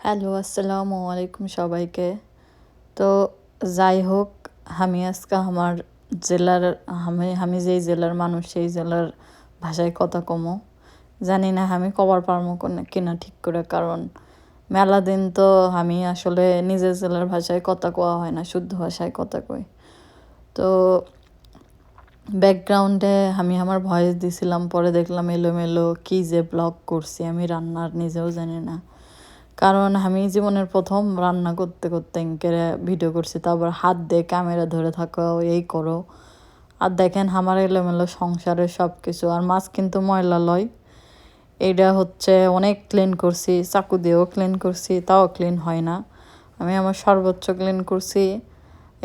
Hello, আসসালামু আলাইকুম সবাইকে। তো যাই হোক, আমি আজকে আমার জেলার আমি যেই জেলার মানুষ সেই জেলার ভাষায় কথা কমো। জানি না আমি কবার পারমো কিনা ঠিক করে, কারণ মেলা দিন তো আমি আসলে নিজের জেলার ভাষায় কথা কোয়া হয় না, শুদ্ধ ভাষায় কথা কই। তো ব্যাকগ্রাউন্ডে আমি আমার ভয়েস দিছিলাম, পরে দেখলাম এলোমেলো কী যে ব্লগ করছি আমি রান্নার, নিজেও জানি না। কারণ আমি জীবনের প্রথম রান্না করতে করতে এঁকেরে ভিডিও করছি, তারপর হাত দিয়ে ক্যামেরা ধরে থাকো, এই করো। আর দেখেন আমার এলোমেলো সংসারের সব কিছু। আর মাছ কিন্তু ময়লা লয়, এইটা হচ্ছে অনেক ক্লিন করছি, চাকু দিয়েও ক্লিন করছি, তাও ক্লিন হয় না। আমি আমার সর্বোচ্চ ক্লিন করছি।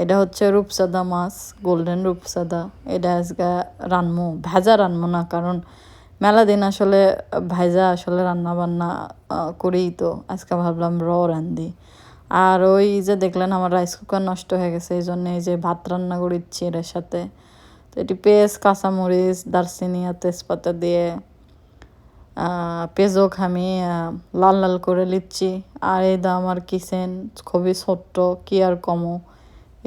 এটা হচ্ছে রূপচাঁদা মাছ, গোল্ডেন রূপচাঁদা। এটা আজকে রানমু, ভেজা রানমু না, কারণ মেলা দিন আসলে ভাইজা আসলে রান্না বান্না করেই, তো আজকে ভাবলাম রান্ধি। আর ওই যে দেখলেন আমার রাইস কুকার নষ্ট হয়ে গেছে, এই জন্য এই যে ভাত রান্না করেছি এর সাথে। তো এটি পেঁয়াজ, কাঁচামরিচ, দারচিনি আর তেজপাতা দিয়ে পেঁয়াজক আমি লাল লাল করে লিচ্ছি। আর এই দা আমার কিচেন খুবই ছোট্ট, কি আর কমো।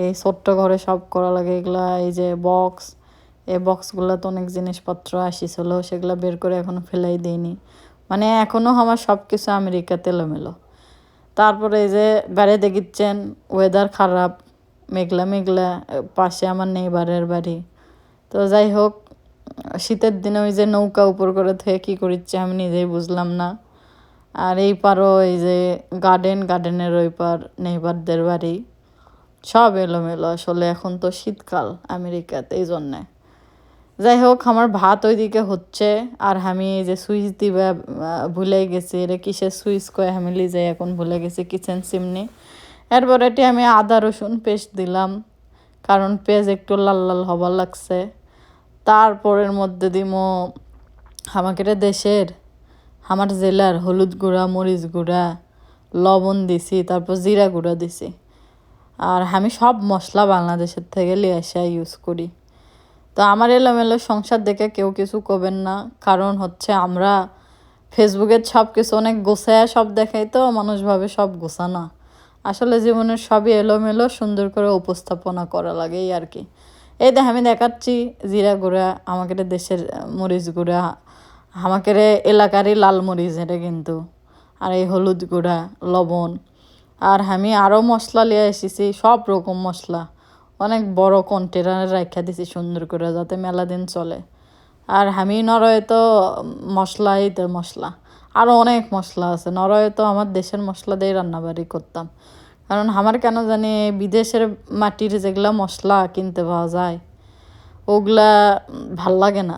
এই ছোট্ট ঘরে সব করা লাগে এগুলা। এই যে বক্স, এই বক্সগুলোতে অনেক জিনিসপত্র আসিছিল, সেগুলো বের করে এখনও ফেলাই দিইনি। মানে এখনও আমার সব কিছু আমেরিকাতে এলোমেলো। তারপরে এই যে বাইরে দেখিচ্ছেন ওয়েদার খারাপ, মেঘলা মেঘলা, পাশে আমার নেইবারের বাড়ি। তো যাই হোক, শীতের দিনে ওই যে নৌকা উপর করে থেকে কী করিচ্ছে আমি নিজেই বুঝলাম না। আর এই পারও এই যে গার্ডেনের ওই পার নেইবারদের বাড়ি, সব এলোমেলো আসলে। এখন তো শীতকাল আমেরিকাতে, এই জন্যে। যাই হোক, আমার ভাত ওইদিকে হচ্ছে, আর আমি এই যে সুইচ দিবা ভুলে গেছি, এটা কিসের সুইচ কয়ে আমি লিজে এখন ভুলে গেছি, কিচেন সিমনি। এরপরে এটি আমি আদা রসুন পেস্ট দিলাম, কারণ পেঁয়াজ একটু লাল লাল হবার লাগছে। তারপরের মধ্যে দিমো আমাকে দেশের, আমার জেলার হলুদ গুঁড়া, মরিচ গুঁড়া, লবণ দিছি, তারপর জিরা গুঁড়া দিছি। আর আমি সব মশলা বাংলাদেশের থেকে লিয়ে আসা ইউজ করি। তো আমার এলোমেলো সংসার দেখে কেউ কিছু করবেন না, কারণ হচ্ছে আমরা ফেসবুকের সব কিছু অনেক গোছায় সব দেখাই, তো মানুষ ভাবে সব গোছানো। আসলে জীবনের সবই এলোমেলো, সুন্দর করে উপস্থাপনা করা লাগে, এই আর কি। এই দেখ আমি দেখাচ্ছি জিরা গুঁড়া, আমাকে দেশের মরিচ গুঁড়া, আমাকে এলাকারই লাল মরিচ এটা কিন্তু, আর এই হলুদ গুঁড়া, লবণ। আর আমি আরও মশলা লিয়ে এসেছি, সব রকম মশলা অনেক বড় কন্টেনারে রাখা দিছি সুন্দর করে, যাতে মেলা দিন চলে। আর আমি নরওয়ে তো মশলাই তো মশলা, আরও অনেক মশলা আছে। নরওয়ে তো আমার দেশের মশলা দিয়ে রান্নাবাড়ি করতাম, কারণ আমার কেন জানি বিদেশের মাটির যেগুলা মশলা কিনতে পাওয়া যায় ওগুলা ভাল লাগে না।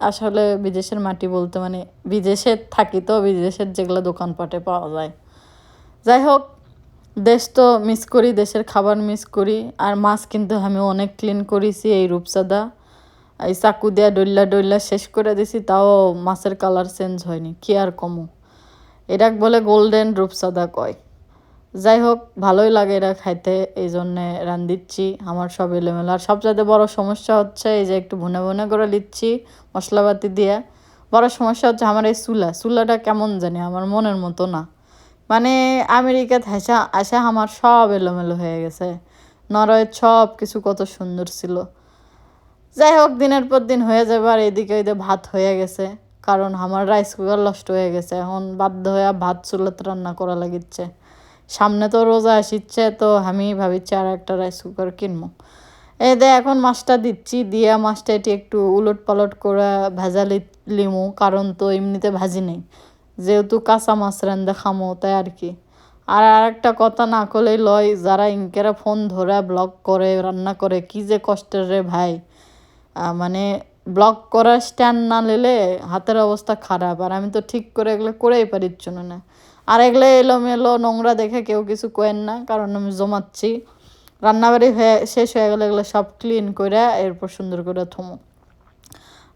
আসলে বিদেশের মাটি বলতে মানে বিদেশে থাকি, তো বিদেশের যেগুলো দোকানপাটে পাওয়া যায়। যাই হোক, দেশ তো মিস করি, দেশের খাবার মিস করি। আর মাছ কিন্তু আমি অনেক ক্লিন করেছি, এই রূপচাঁদা এই চাকু দিয়া ডইল্লা ডইল্লা শেষ করে দিছি, তাও মাছের কালার চেঞ্জ হয়নি, কি আর কমু। এটা বলে গোল্ডেন রূপচাঁদা কয়। যাই হোক, ভালোই লাগে এটা খাইতে, এই জন্যে রান্ধিচ্ছি। আমার সব এলোমেলো। আর সবচাইতে বড় সমস্যা হচ্ছে এই যে একটু ভুনে ভুনে করে লিচ্ছি মশলাপাতি দিয়ে। বড় সমস্যা হচ্ছে আমার এই চুলাটা কেমন জানি আমার মনের মতো না। মানে আমেরিকাতে আসা আমার সব এলোমেলো হয়ে গেছে। নরওয়ের সব কিছু কত সুন্দর ছিল। যাই হোক, দিনের পর দিন হয়ে যাবে। আর এদিকে ওইদিকে ভাত হয়ে গেছে, কারণ আমার রাইস কুকার নষ্ট হয়ে গেছে। এখন বাধ্য হয়ে ভাত চুলাতে রান্না করা লাগিচ্ছে। সামনে তো রোজা আসিচ্ছে, তো আমি ভাবিচ্ছি আর একটা রাইস কুকার কিনবো। এই দে এখন মাছটা দিচ্ছি, দিয়ে মাছটা এটি একটু উলট পালট করে ভেজা লিমু, কারণ তো এমনিতে ভাজি নেই, যেহেতু কাঁচা মাছ রান্দা খামো, তাই আর কি। আর আরেকটা কথা না করলেই লয়, যারা ইনকেরা ফোন ধরে ব্লগ করে রান্না করে, কি যে কষ্টের রে ভাই। মানে ব্লগ করার স্ট্যান্ড না নিলে হাতের অবস্থা খারাপ। আর আমি তো ঠিক করে এগুলো করেই পারিচ্ছ না। আর এগুলো এলোমেলো নোংরা দেখে কেউ কিছু কয়েন না, কারণ আমি জমাচ্ছি। রান্নাবাড়ি শেষ হয়ে গেলে এগুলো সব ক্লিন করে এরপর সুন্দর করে থমো।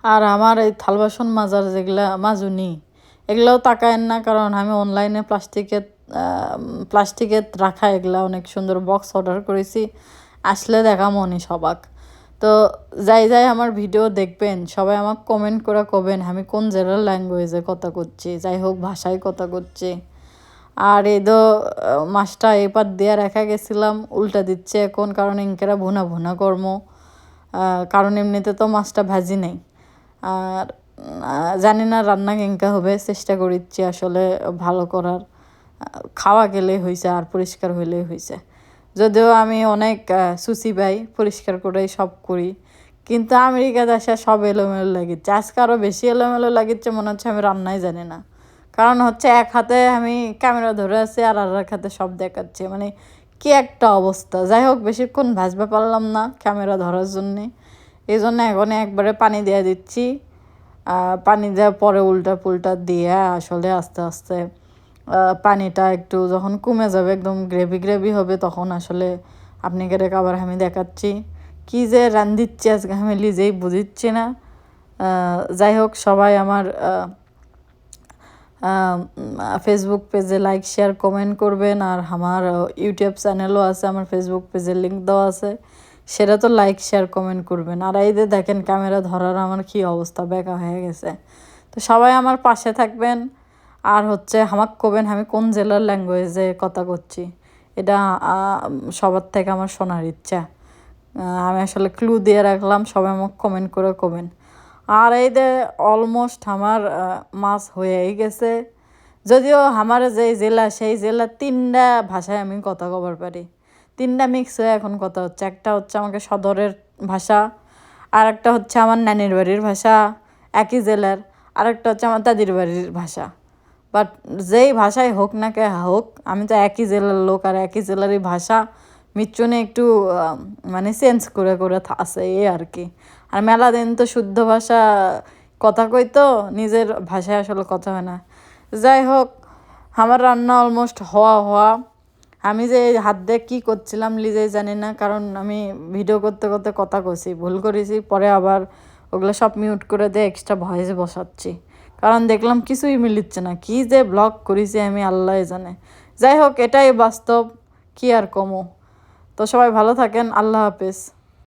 আর আমার এই থাল বাসন মাজার যেগুলা মাজুনি, এগুলোও তাকায়েন না, কারণ আমি অনলাইনে প্লাস্টিকের রাখা এগুলা অনেক সুন্দর বক্স অর্ডার করেছি, আসলে দেখা মনি সবাক। তো যাই আমার ভিডিও দেখবেন সবাই আমাকে কমেন্ট করে কবেন আমি কোন জেলার ল্যাঙ্গুয়েজে কথা করছি, যাই হোক ভাষায় কথা করছি। আর এই তো মাছটা এপার দিয়ে রেখা গেছিলাম, উল্টা দিচ্ছে এখন, কারণ ইনকেরা ভুনা ভুনা কর্ম, কারণ এমনিতে তো মাছটা ভাজি নেই। আর জানি না রান্না কেঙ্কা হবে, চেষ্টা করিচ্ছি আসলে ভালো করার, খাওয়া গেলে হয়েছে আর পরিষ্কার হইলেই হয়েছে। যদিও আমি অনেক সুসি পাই, পরিষ্কার করেই সব করি, কিন্তু আমেরিকাতে আসা সব এলোমেলো লাগিচ্ছে। আজকে আরও বেশি এলোমেলো লাগিচ্ছে, মনে হচ্ছে আমি রান্নাই জানি না। কারণ হচ্ছে এক হাতে আমি ক্যামেরা ধরে আছি আর আর এক হাতে সব দেখাচ্ছে, মানে কি একটা অবস্থা। যাই হোক, বেশিক্ষণ ভাজতে পারলাম না ক্যামেরা ধরার জন্যে, এই জন্য এখন একবারে পানি দিয়ে দিচ্ছি। পানি দেওয়ার পরে উল্টা পুল্টা দিয়ে আসলে আস্তে আস্তে পানিটা একটু যখন কমে যাবে, একদম গ্রেভি গ্রেভি হবে, তখন আসলে আপনাকে আবার আমি দেখাচ্ছি। কী যে রান্ধিচ্ছি আজকে আমি নিজেই বুঝিচ্ছি না। যাই হোক, সবাই আমার ফেসবুক পেজে লাইক শেয়ার কমেন্ট করবেন, আর আমার ইউটিউব চ্যানেলও আছে, আমার ফেসবুক পেজের লিঙ্ক দেওয়া আছে, সেটা তো লাইক শেয়ার কমেন্ট করবেন। আর এই যে দেখেন ক্যামেরা ধরার আমার কী অবস্থা, বেকা হয়ে গেছে। তো সবাই আমার পাশে থাকবেন, আর হচ্ছে আমাকে কবেন আমি কোন জেলার ল্যাঙ্গুয়েজে কথা করছি, এটা সবার থেকে আমার শোনার ইচ্ছা। আমি আসলে ক্লু দিয়ে রাখলাম, সবাই আমাকে কমেন্ট করে কবেন। আর এই যে অলমোস্ট আমার মাছ হয়েই গেছে। যদিও আমার যে জেলা, সেই জেলার 3টা ভাষায় আমি কথা কবার পারি, 3টা মিক্স হয়ে এখন কথা হচ্ছে। একটা হচ্ছে আমাকে সদরের ভাষা, আর একটা হচ্ছে আমার নানির বাড়ির ভাষা একই জেলার, আরেকটা হচ্ছে আমার দাদির বাড়ির ভাষা। বাট যেই ভাষাই হোক না কে হোক, আমি তো একই জেলার লোক, আর একই জেলারই ভাষা মিশ্রণে একটু মানে চেঞ্জ করে করে আছে, এই আর কি। আর মেলা দিন তো শুদ্ধ ভাষা কথা কই, তো নিজের ভাষায় আসলে কথা হয় না। যাই হোক, আমার রান্না অলমোস্ট হওয়া হওয়া। আমি যে হাত দিয়ে কী করছিলাম নিজেই জানি না, কারণ আমি ভিডিও করতে করতে কথা কইছি, ভুল করেছি, পরে আবার ওগুলো সব মিউট করে দিয়ে এক্সট্রা ভয়েসে বসাচ্ছি, কারণ দেখলাম কিছুই মিলিচ্ছে না। কী যে ব্লগ করেছি আমি আল্লাহ জানে। যাই হোক, এটাই বাস্তব, কি আর কমো। তো সবাই ভালো থাকেন, আল্লাহ হাফেজ।